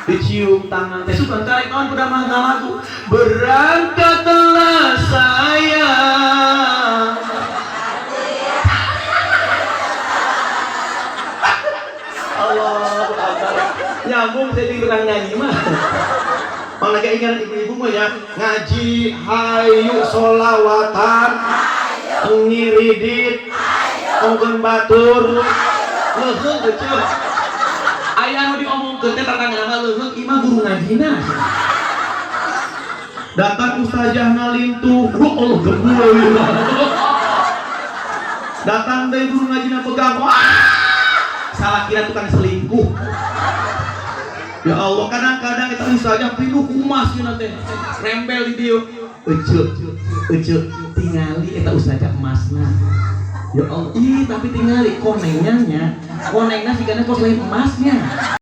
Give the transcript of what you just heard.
dicium tangan teh suka tarik kawan kuda mah lagu berangkatlah saya. Allah nyambung saya tinggal nyanyi mah. Malah kayak ingat ibu-ibu mah ya ngaji hayu solawatan ngiridit ngomongkeun batur leuheung kecil aya nu diomongkeun teh tarangana leuheung imah guru ngajina datang ustazah ngalintuh Allah gebul datang deui guru ngajina pegang salah kira tukang selingkuh. Ya Allah, kadang-kadang itu ustazah pinuh kumas cenah teh. Rembel di dieu. Ece, tingali eta ustazah emasna. Ya Allah, tapi tingali konengnya sigana kos lain emasnya.